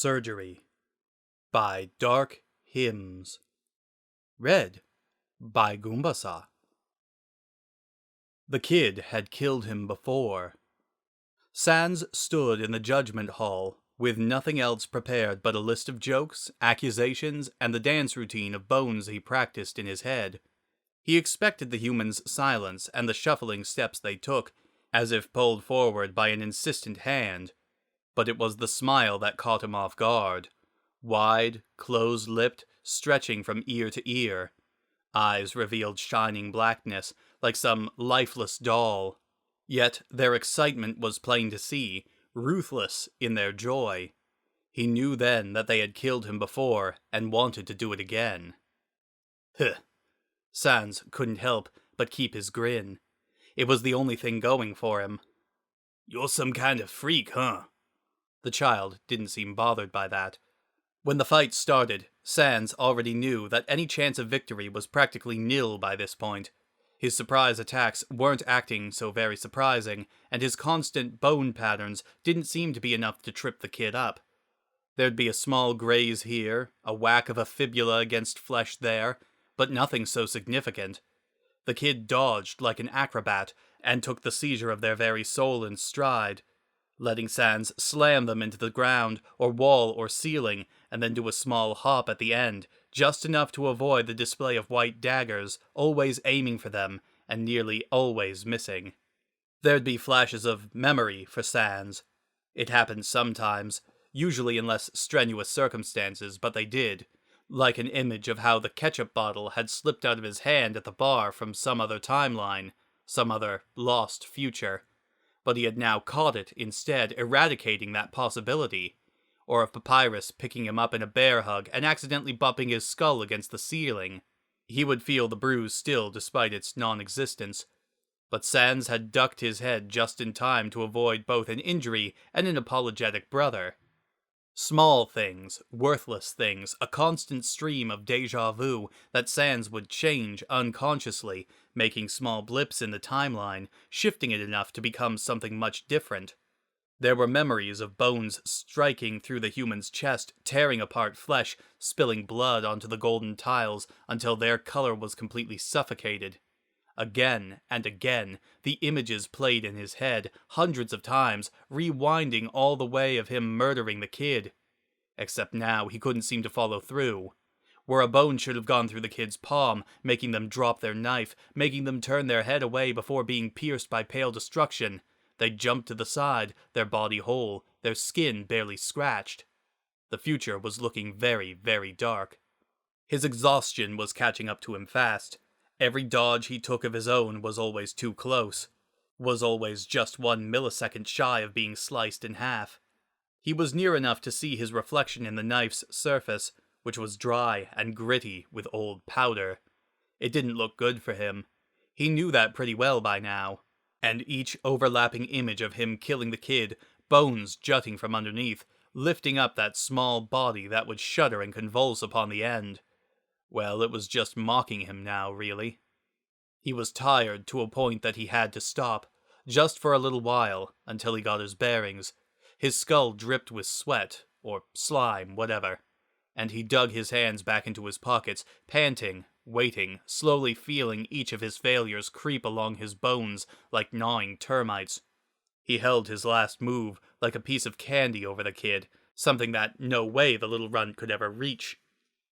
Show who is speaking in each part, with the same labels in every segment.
Speaker 1: Surgery by Darkhymns. Read by Goombasa. The kid had killed him before. Sans stood in the judgment hall, with nothing else prepared but a list of jokes, accusations, and the dance routine of bones he practiced in his head. He expected the humans' silence and the shuffling steps they took, as if pulled forward by an insistent hand. But it was the smile that caught him off guard. Wide, close-lipped, stretching from ear to ear. Eyes revealed shining blackness, like some lifeless doll. Yet their excitement was plain to see, ruthless in their joy. He knew then that they had killed him before, and wanted to do it again. Huh. Sans couldn't help but keep his grin. It was the only thing going for him. "You're some kind of freak, huh?" The child didn't seem bothered by that. When the fight started, Sans already knew that any chance of victory was practically nil by this point. His surprise attacks weren't acting so very surprising, and his constant bone patterns didn't seem to be enough to trip the kid up. There'd be a small graze here, a whack of a fibula against flesh there, but nothing so significant. The kid dodged like an acrobat, and took the seizure of their very soul in stride, letting Sans slam them into the ground, or wall, or ceiling, and then do a small hop at the end, just enough to avoid the display of white daggers, always aiming for them, and nearly always missing. There'd be flashes of memory for Sans. It happened sometimes, usually in less strenuous circumstances, but they did, like an image of how the ketchup bottle had slipped out of his hand at the bar from some other timeline, some other lost future. But he had now caught it instead, eradicating that possibility. Or of Papyrus picking him up in a bear hug and accidentally bumping his skull against the ceiling. He would feel the bruise still despite its non-existence. But Sans had ducked his head just in time to avoid both an injury and an apologetic brother. Small things, worthless things, a constant stream of déjà vu that Sans would change unconsciously, making small blips in the timeline, shifting it enough to become something much different. There were memories of bones striking through the human's chest, tearing apart flesh, spilling blood onto the golden tiles until their color was completely suffocated. Again and again, the images played in his head, hundreds of times, rewinding all the way of him murdering the kid. Except now he couldn't seem to follow through. Where a bone should have gone through the kid's palm, making them drop their knife, making them turn their head away before being pierced by pale destruction, they jumped to the side, their body whole, their skin barely scratched. The future was looking very, very dark. His exhaustion was catching up to him fast. Every dodge he took of his own was always too close, was always just 1 millisecond shy of being sliced in half. He was near enough to see his reflection in the knife's surface, which was dry and gritty with old powder. It didn't look good for him. He knew that pretty well by now. And each overlapping image of him killing the kid, bones jutting from underneath, lifting up that small body that would shudder and convulse upon the end. Well, it was just mocking him now, really. He was tired to a point that he had to stop, just for a little while, until he got his bearings. His skull dripped with sweat, or slime, whatever, and he dug his hands back into his pockets, panting, waiting, slowly feeling each of his failures creep along his bones like gnawing termites. He held his last move like a piece of candy over the kid, something that no way the little runt could ever reach.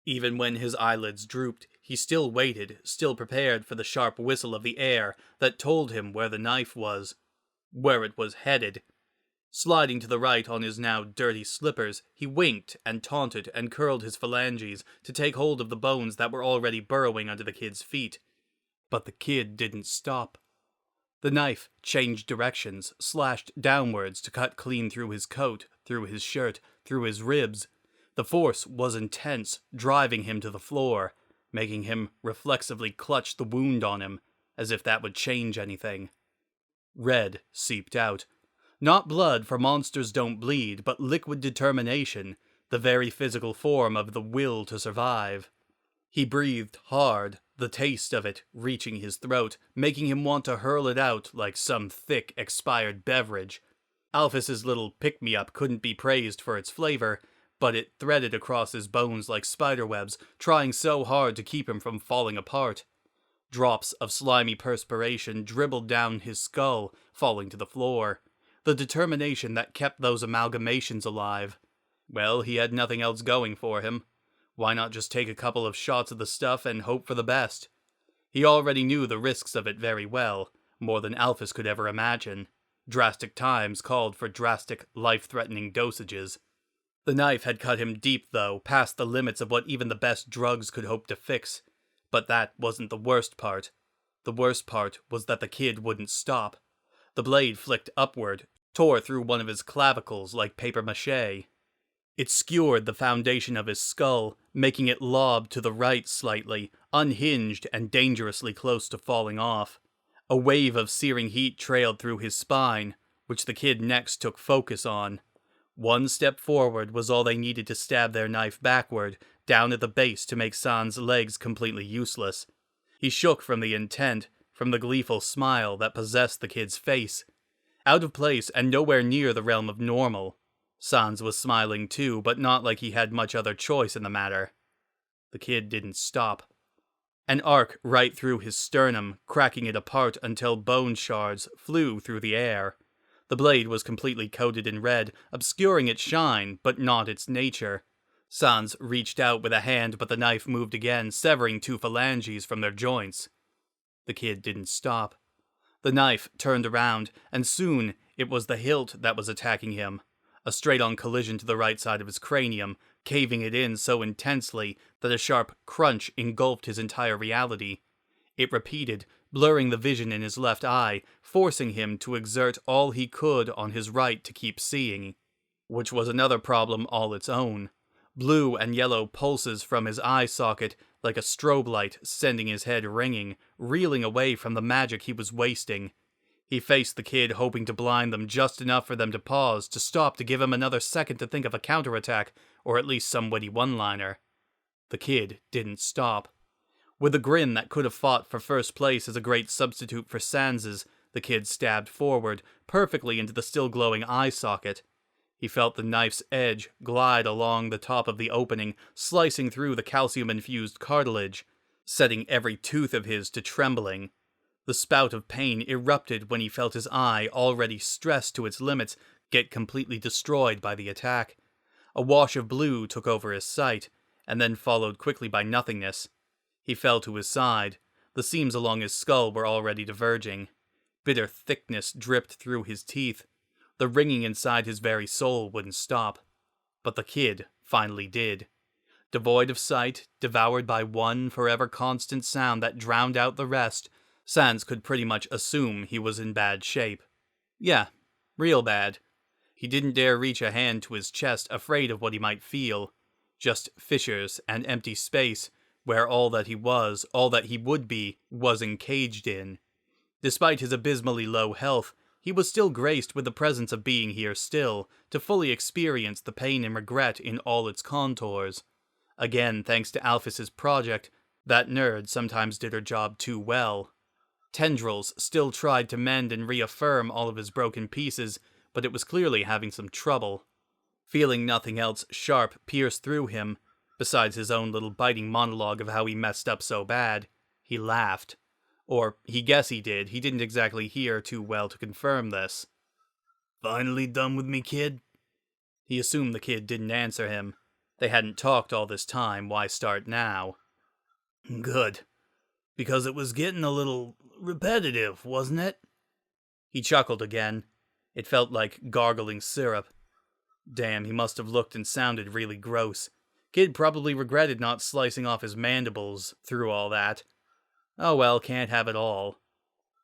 Speaker 1: Even when his eyelids drooped, he still waited, still prepared for the sharp whistle of the air that told him where the knife was, where it was headed. Sliding to the right on his now dirty slippers, he winked and taunted and curled his phalanges to take hold of the bones that were already burrowing under the kid's feet. But the kid didn't stop. The knife changed directions, slashed downwards to cut clean through his coat, through his shirt, through his ribs. The force was intense, driving him to the floor, making him reflexively clutch the wound on him, as if that would change anything. Red seeped out. Not blood, for monsters don't bleed, but liquid determination, the very physical form of the will to survive. He breathed hard, the taste of it reaching his throat, making him want to hurl it out like some thick, expired beverage. Alphys's little pick-me-up couldn't be praised for its flavor, but it threaded across his bones like spiderwebs, trying so hard to keep him from falling apart. Drops of slimy perspiration dribbled down his skull, falling to the floor. The determination that kept those amalgamations alive. Well, he had nothing else going for him. Why not just take a couple of shots of the stuff and hope for the best? He already knew the risks of it very well, more than Alphys could ever imagine. Drastic times called for drastic, life-threatening dosages. The knife had cut him deep, though, past the limits of what even the best drugs could hope to fix. But that wasn't the worst part. The worst part was that the kid wouldn't stop. The blade flicked upward, tore through one of his clavicles like papier-mâché. It skewered the foundation of his skull, making it lob to the right slightly, unhinged and dangerously close to falling off. A wave of searing heat trailed through his spine, which the kid next took focus on. One step forward was all they needed to stab their knife backward, down at the base to make San's legs completely useless. He shook from the intent, from the gleeful smile that possessed the kid's face. Out of place and nowhere near the realm of normal. Sans was smiling too, but not like he had much other choice in the matter. The kid didn't stop. An arc right through his sternum, cracking it apart until bone shards flew through the air. The blade was completely coated in red, obscuring its shine, but not its nature. Sans reached out with a hand, but the knife moved again, severing 2 phalanges from their joints. The kid didn't stop. The knife turned around, and soon it was the hilt that was attacking him. A straight-on collision to the right side of his cranium, caving it in so intensely that a sharp crunch engulfed his entire reality. It repeated, blurring the vision in his left eye, forcing him to exert all he could on his right to keep seeing. Which was another problem all its own. Blue and yellow pulses from his eye socket, like a strobe light, sending his head ringing, reeling away from the magic he was wasting. He faced the kid, hoping to blind them just enough for them to pause, to stop, to give him another second to think of a counterattack, or at least some witty one-liner. The kid didn't stop. With a grin that could have fought for first place as a great substitute for Sans's, the kid stabbed forward, perfectly into the still-glowing eye socket. He felt the knife's edge glide along the top of the opening, slicing through the calcium-infused cartilage, setting every tooth of his to trembling. The spout of pain erupted when he felt his eye, already stressed to its limits, get completely destroyed by the attack. A wash of blue took over his sight, and then followed quickly by nothingness. He fell to his side. The seams along his skull were already diverging. Bitter thickness dripped through his teeth. The ringing inside his very soul wouldn't stop. But the kid finally did. Devoid of sight, devoured by one forever constant sound that drowned out the rest, Sans could pretty much assume he was in bad shape. Yeah, real bad. He didn't dare reach a hand to his chest, afraid of what he might feel. Just fissures and empty space, where all that he was, all that he would be, was encaged in. Despite his abysmally low health, he was still graced with the presence of being here still, to fully experience the pain and regret in all its contours. Again, thanks to Alphys's project, that nerd sometimes did her job too well. Tendrils still tried to mend and reaffirm all of his broken pieces, but it was clearly having some trouble. Feeling nothing else sharp pierce through him, besides his own little biting monologue of how he messed up so bad, he laughed. Or, he guessed he did, he didn't exactly hear too well to confirm this. "Finally done with me, kid?" He assumed the kid didn't answer him. They hadn't talked all this time, why start now? "Good. Because it was getting a little repetitive, wasn't it?" He chuckled again. It felt like gargling syrup. Damn, he must have looked and sounded really gross. Kid probably regretted not slicing off his mandibles through all that. Oh well, can't have it all.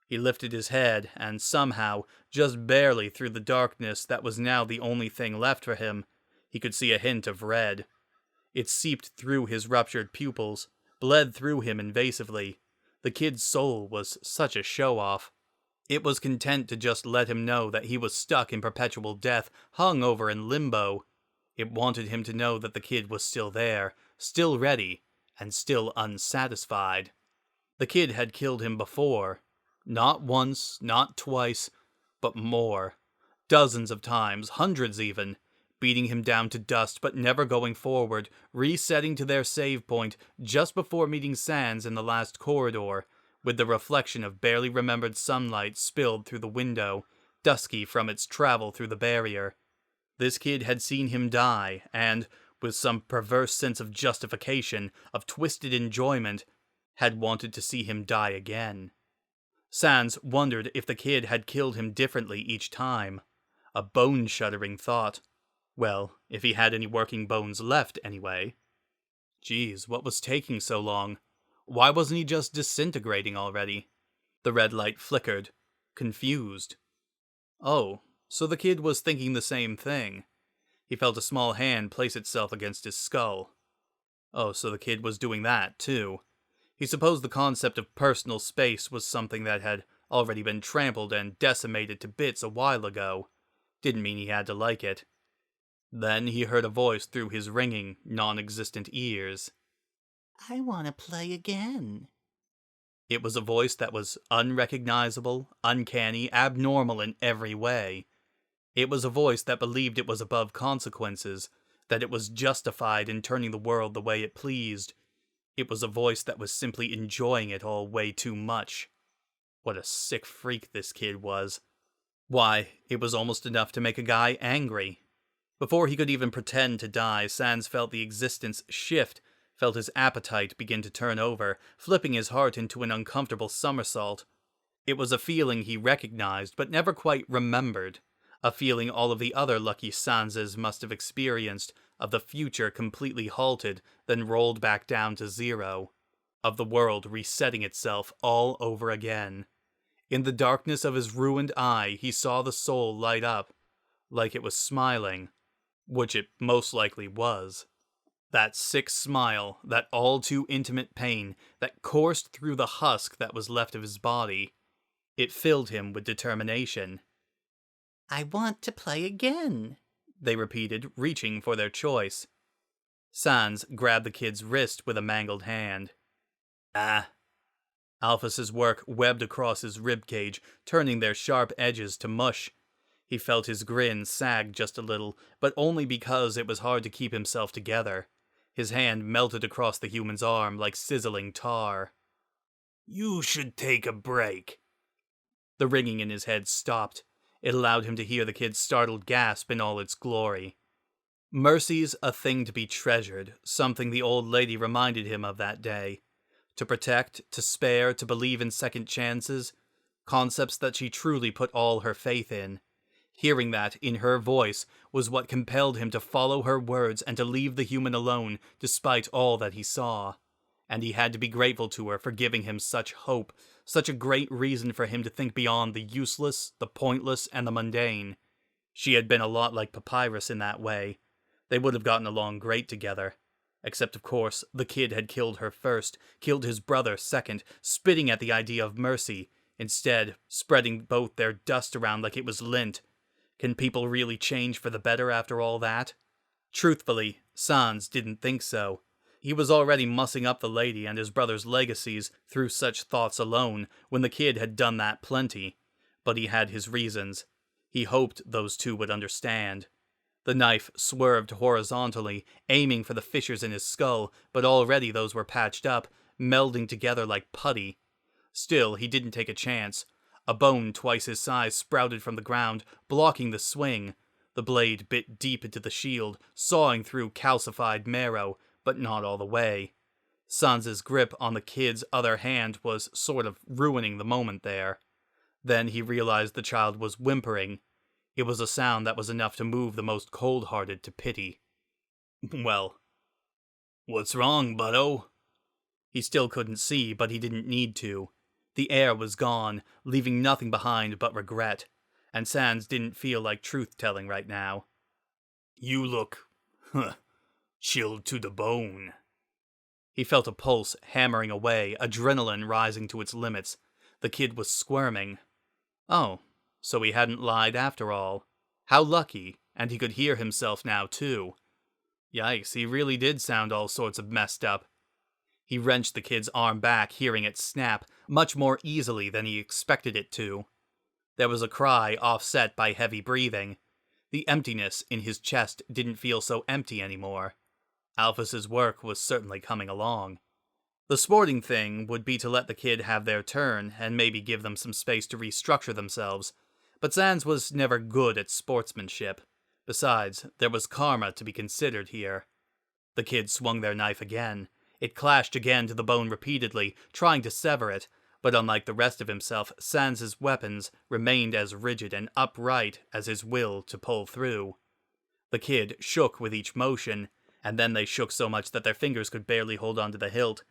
Speaker 1: He lifted his head, and somehow, just barely through the darkness that was now the only thing left for him, he could see a hint of red. It seeped through his ruptured pupils, bled through him invasively. The kid's soul was such a show-off. It was content to just let him know that he was stuck in perpetual death, hung over in limbo. It wanted him to know that the kid was still there, still ready, and still unsatisfied. The kid had killed him before. Not once, not twice, but more. Dozens of times, hundreds even. beating him down to dust but never going forward, resetting to their save point just before meeting Sans in the last corridor, with the reflection of barely remembered sunlight spilled through the window, dusky from its travel through the barrier. This kid had seen him die, and, with some perverse sense of justification, of twisted enjoyment, had wanted to see him die again. Sans wondered if the kid had killed him differently each time. A bone-shuddering thought. Well, if he had any working bones left, anyway. Geez, what was taking so long? Why wasn't he just disintegrating already? The red light flickered. Confused. Oh, so the kid was thinking the same thing. He felt a small hand place itself against his skull. Oh, so the kid was doing that, too. He supposed the concept of personal space was something that had already been trampled and decimated to bits a while ago. Didn't mean he had to like it. Then he heard a voice through his ringing, non-existent ears.
Speaker 2: I want to play again.
Speaker 1: It was a voice that was unrecognizable, uncanny, abnormal in every way. It was a voice that believed it was above consequences, that it was justified in turning the world the way it pleased. It was a voice that was simply enjoying it all way too much. What a sick freak this kid was. Why, it was almost enough to make a guy angry. Before he could even pretend to die, Sans felt the existence shift, felt his appetite begin to turn over, flipping his heart into an uncomfortable somersault. It was a feeling he recognized, but never quite remembered. A feeling all of the other lucky Sanses must have experienced, of the future completely halted, then rolled back down to zero. Of the world resetting itself all over again. In the darkness of his ruined eye, he saw the soul light up, like it was smiling, which it most likely was. That sick smile, that all too intimate pain, that coursed through the husk that was left of his body. It filled him with determination.
Speaker 2: I want to play again,
Speaker 1: they repeated, reaching for their choice. Sans grabbed the kid's wrist with a mangled hand. Ah. Alphys's work webbed across his ribcage, turning their sharp edges to mush. He felt his grin sag just a little, but only because it was hard to keep himself together. His hand melted across the human's arm like sizzling tar. You should take a break. The ringing in his head stopped. It allowed him to hear the kid's startled gasp in all its glory. Mercy's a thing to be treasured, something the old lady reminded him of that day. To protect, to spare, to believe in second chances. Concepts that she truly put all her faith in. Hearing that in her voice was what compelled him to follow her words and to leave the human alone despite all that he saw. And he had to be grateful to her for giving him such hope, such a great reason for him to think beyond the useless, the pointless, and the mundane. She had been a lot like Papyrus in that way. They would have gotten along great together. Except, of course, the kid had killed her first, killed his brother second, spitting at the idea of mercy, instead spreading both their dust around like it was lint. Can people really change for the better after all that? Truthfully, Sans didn't think so. He was already mussing up the lady and his brother's legacies through such thoughts alone, when the kid had done that plenty. But he had his reasons. He hoped those two would understand. The knife swerved horizontally, aiming for the fissures in his skull, but already those were patched up, melding together like putty. Still, he didn't take a chance. A bone twice his size sprouted from the ground, blocking the swing. The blade bit deep into the shield, sawing through calcified marrow, but not all the way. Sans's grip on the kid's other hand was sort of ruining the moment there. Then he realized the child was whimpering. It was a sound that was enough to move the most cold-hearted to pity. Well, what's wrong, buddo? He still couldn't see, but he didn't need to. The air was gone, leaving nothing behind but regret, and Sans didn't feel like truth-telling right now. You look, chilled to the bone. He felt a pulse hammering away, adrenaline rising to its limits. The kid was squirming. Oh, so he hadn't lied after all. How lucky, and he could hear himself now too. Yikes, he really did sound all sorts of messed up. He wrenched the kid's arm back, hearing it snap, much more easily than he expected it to. There was a cry offset by heavy breathing. The emptiness in his chest didn't feel so empty anymore. Alphys's work was certainly coming along. The sporting thing would be to let the kid have their turn and maybe give them some space to restructure themselves, but Sans was never good at sportsmanship. Besides, there was karma to be considered here. The kids swung their knife again. It clashed again to the bone repeatedly, trying to sever it, but unlike the rest of himself, Sans's weapons remained as rigid and upright as his will to pull through. The kid shook with each motion, and then they shook so much that their fingers could barely hold onto the hilt.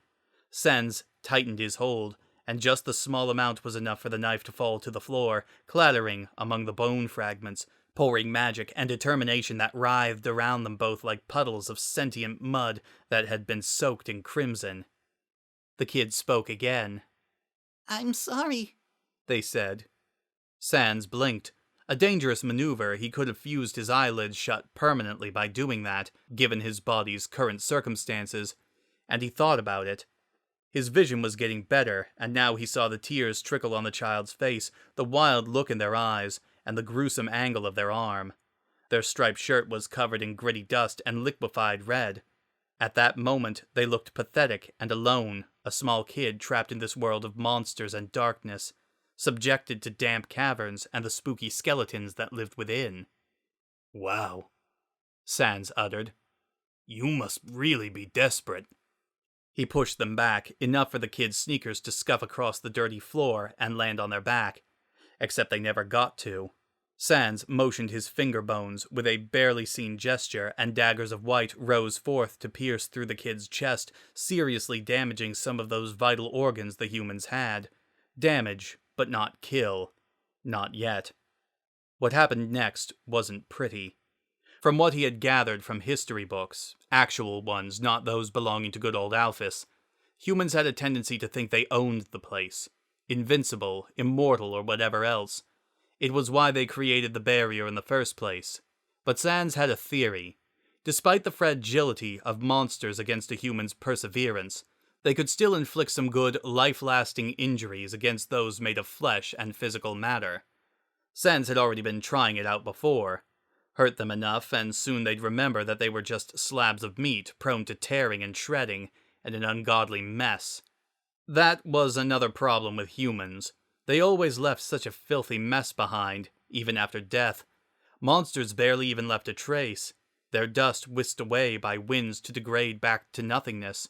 Speaker 1: Sans tightened his hold, and just the small amount was enough for the knife to fall to the floor, clattering among the bone fragments, pouring magic and determination that writhed around them both like puddles of sentient mud that had been soaked in crimson. The kid spoke again.
Speaker 2: I'm sorry,
Speaker 1: they said. Sans blinked. A dangerous maneuver. He could have fused his eyelids shut permanently by doing that, given his body's current circumstances, and he thought about it. His vision was getting better, and now he saw the tears trickle on the child's face, the wild look in their eyes, and the gruesome angle of their arm. Their striped shirt was covered in gritty dust and liquefied red. At that moment, they looked pathetic and alone, a small kid trapped in this world of monsters and darkness, subjected to damp caverns and the spooky skeletons that lived within. "Wow," Sans uttered. "You must really be desperate." He pushed them back, enough for the kid's sneakers to scuff across the dirty floor and land on their back. Except they never got to. Sans motioned his finger bones with a barely seen gesture, and daggers of white rose forth to pierce through the kid's chest, seriously damaging some of those vital organs the humans had. Damage, but not kill. Not yet. What happened next wasn't pretty. From what he had gathered from history books, actual ones, not those belonging to good old Alphys, humans had a tendency to think they owned the place. Invincible, immortal, or whatever else. It was why they created the barrier in the first place. But Sans had a theory. Despite the fragility of monsters against a human's perseverance, they could still inflict some good, life-lasting injuries against those made of flesh and physical matter. Sans had already been trying it out before. Hurt them enough, and soon they'd remember that they were just slabs of meat prone to tearing and shredding, and an ungodly mess. That was another problem with humans. They always left such a filthy mess behind, even after death. Monsters barely even left a trace, their dust whisked away by winds to degrade back to nothingness.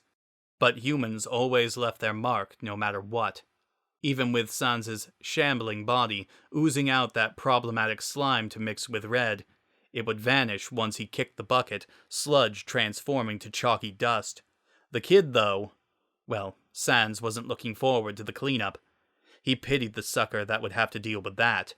Speaker 1: But humans always left their mark, no matter what. Even with Sans's shambling body, oozing out that problematic slime to mix with red, it would vanish once he kicked the bucket, sludge transforming to chalky dust. The kid, though, well, Sans wasn't looking forward to the cleanup. He pitied the sucker that would have to deal with that.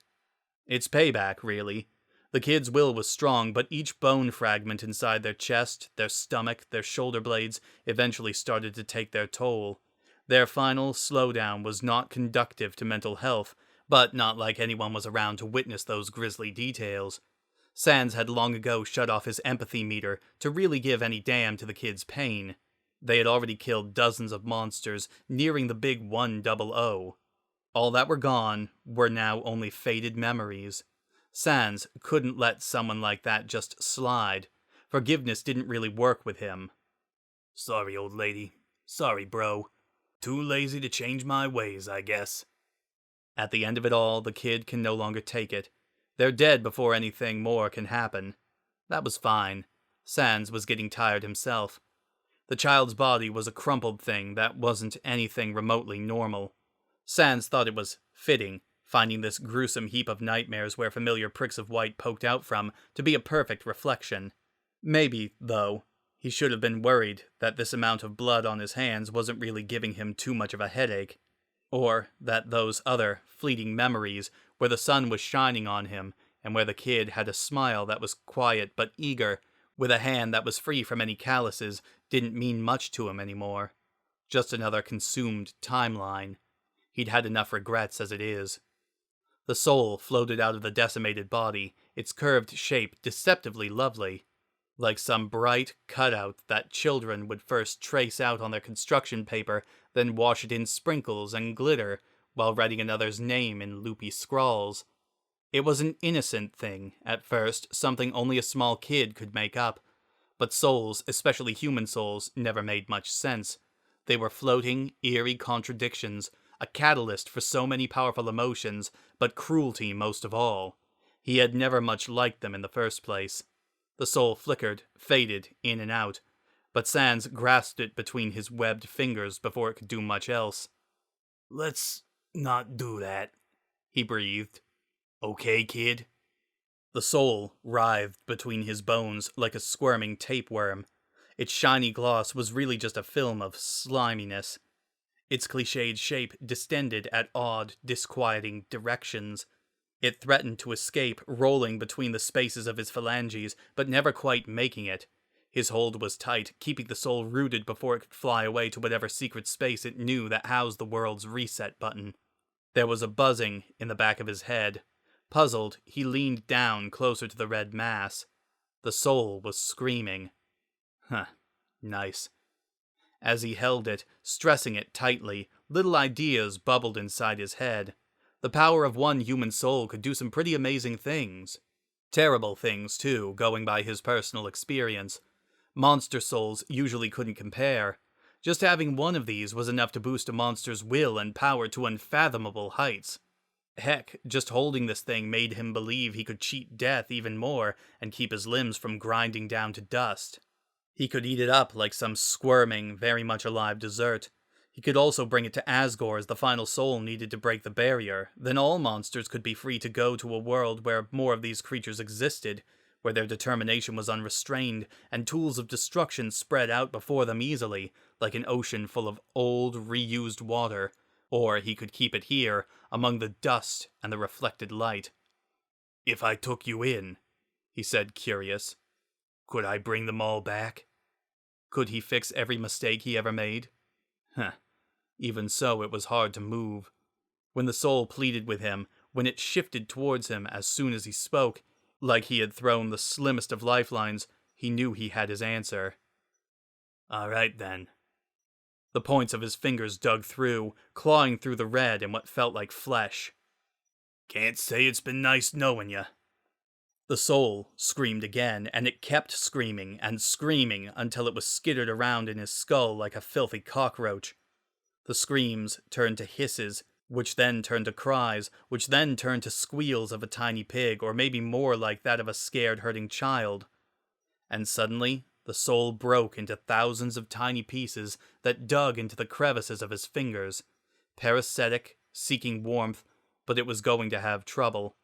Speaker 1: It's payback, really. The kid's will was strong, but each bone fragment inside their chest, their stomach, their shoulder blades eventually started to take their toll. Their final slowdown was not conducive to mental health, but not like anyone was around to witness those grisly details. Sans had long ago shut off his empathy meter to really give any damn to the kid's pain. They had already killed dozens of monsters, nearing the big 100. All that were gone were now only faded memories. Sans couldn't let someone like that just slide. Forgiveness didn't really work with him. "Sorry, old lady. Sorry, bro. Too lazy to change my ways, I guess." At the end of it all, the kid can no longer take it. They're dead before anything more can happen. That was fine. Sans was getting tired himself. The child's body was a crumpled thing that wasn't anything remotely normal. Sans thought it was fitting, finding this gruesome heap of nightmares where familiar pricks of white poked out from to be a perfect reflection. Maybe, though, he should have been worried that this amount of blood on his hands wasn't really giving him too much of a headache. Or that those other fleeting memories where the sun was shining on him and where the kid had a smile that was quiet but eager, with a hand that was free from any calluses, didn't mean much to him anymore. Just another consumed timeline. He'd had enough regrets as it is. The soul floated out of the decimated body, its curved shape deceptively lovely, like some bright cutout that children would first trace out on their construction paper, then wash it in sprinkles and glitter while writing another's name in loopy scrawls. It was an innocent thing, at first, something only a small kid could make up. But souls, especially human souls, never made much sense. They were floating, eerie contradictions, a catalyst for so many powerful emotions, but cruelty most of all. He had never much liked them in the first place. The soul flickered, faded, in and out, but Sans grasped it between his webbed fingers before it could do much else. "Let's not do that," he breathed. "Okay, kid?" The soul writhed between his bones like a squirming tapeworm. Its shiny gloss was really just a film of sliminess. Its cliched shape distended at odd, disquieting directions. It threatened to escape, rolling between the spaces of his phalanges, but never quite making it. His hold was tight, keeping the soul rooted before it could fly away to whatever secret space it knew that housed the world's reset button. There was a buzzing in the back of his head. Puzzled, he leaned down closer to the red mass. The soul was screaming. Huh, nice. As he held it, stressing it tightly, little ideas bubbled inside his head. The power of one human soul could do some pretty amazing things. Terrible things, too, going by his personal experience. Monster souls usually couldn't compare. Just having one of these was enough to boost a monster's will and power to unfathomable heights. Heck, just holding this thing made him believe he could cheat death even more and keep his limbs from grinding down to dust. He could eat it up like some squirming, very much alive dessert. He could also bring it to Asgore as the final soul needed to break the barrier. Then all monsters could be free to go to a world where more of these creatures existed, where their determination was unrestrained, and tools of destruction spread out before them easily, like an ocean full of old, reused water. Or he could keep it here, among the dust and the reflected light. "If I took you in," he said, curious, "could I bring them all back?" Could he fix every mistake he ever made? Even so, it was hard to move. When the soul pleaded with him, when it shifted towards him as soon as he spoke, like he had thrown the slimmest of lifelines, he knew he had his answer. "All right, then." The points of his fingers dug through, clawing through the red and what felt like flesh. "Can't say it's been nice knowing ya." The soul screamed again, and it kept screaming and screaming until it was skittered around in his skull like a filthy cockroach. The screams turned to hisses, which then turned to cries, which then turned to squeals of a tiny pig, or maybe more like that of a scared, hurting child. And suddenly, the soul broke into thousands of tiny pieces that dug into the crevices of his fingers. Parasitic, seeking warmth, but it was going to have trouble.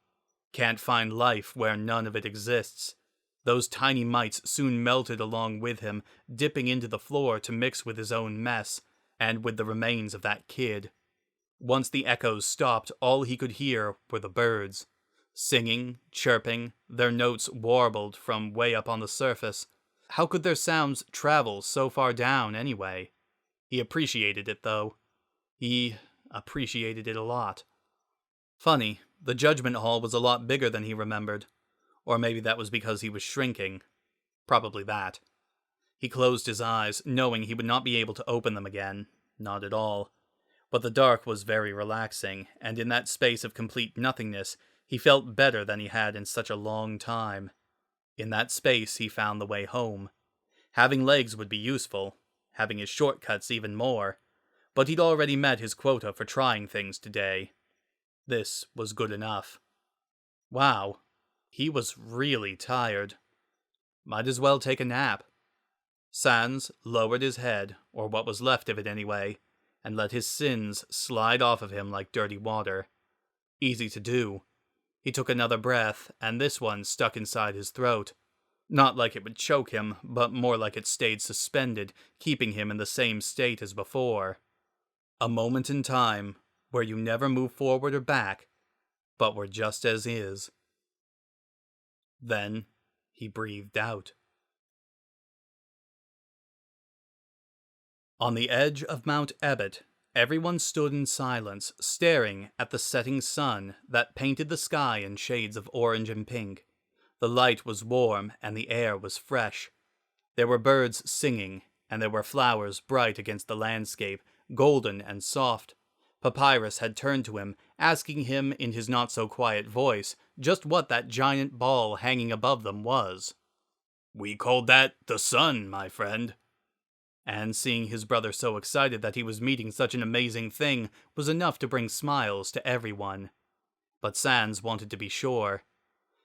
Speaker 1: Can't find life where none of it exists. Those tiny mites soon melted along with him, dipping into the floor to mix with his own mess, and with the remains of that kid. Once the echoes stopped, all he could hear were the birds. Singing, chirping, their notes warbled from way up on the surface. How could their sounds travel so far down, anyway? He appreciated it, though. He appreciated it a lot. Funny, the Judgment Hall was a lot bigger than he remembered. Or maybe that was because he was shrinking. Probably that. He closed his eyes, knowing he would not be able to open them again. Not at all. But the dark was very relaxing, and in that space of complete nothingness, he felt better than he had in such a long time. In that space, he found the way home. Having legs would be useful, having his shortcuts even more, but he'd already met his quota for trying things today. This was good enough. Wow, he was really tired. Might as well take a nap. Sans lowered his head, or what was left of it anyway, and let his sins slide off of him like dirty water. Easy to do. He took another breath, and this one stuck inside his throat. Not like it would choke him, but more like it stayed suspended, keeping him in the same state as before. A moment in time, where you never move forward or back, but were just as is. Then he breathed out. On the edge of Mount Ebott, everyone stood in silence, staring at the setting sun that painted the sky in shades of orange and pink. The light was warm and the air was fresh. There were birds singing, and there were flowers bright against the landscape, golden and soft. Papyrus had turned to him, asking him in his not-so-quiet voice just what that giant ball hanging above them was. "We called that the sun, my friend." And seeing his brother so excited that he was meeting such an amazing thing was enough to bring smiles to everyone. But Sans wanted to be sure.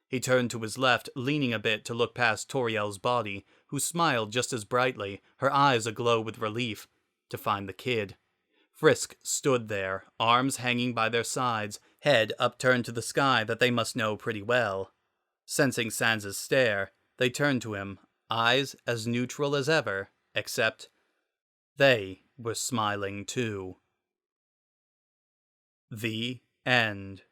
Speaker 1: He turned to his left, leaning a bit to look past Toriel's body, who smiled just as brightly, her eyes aglow with relief, to find the kid. Frisk stood there, arms hanging by their sides, head upturned to the sky that they must know pretty well. Sensing Sans's stare, they turned to him, eyes as neutral as ever, except they were smiling too. The end.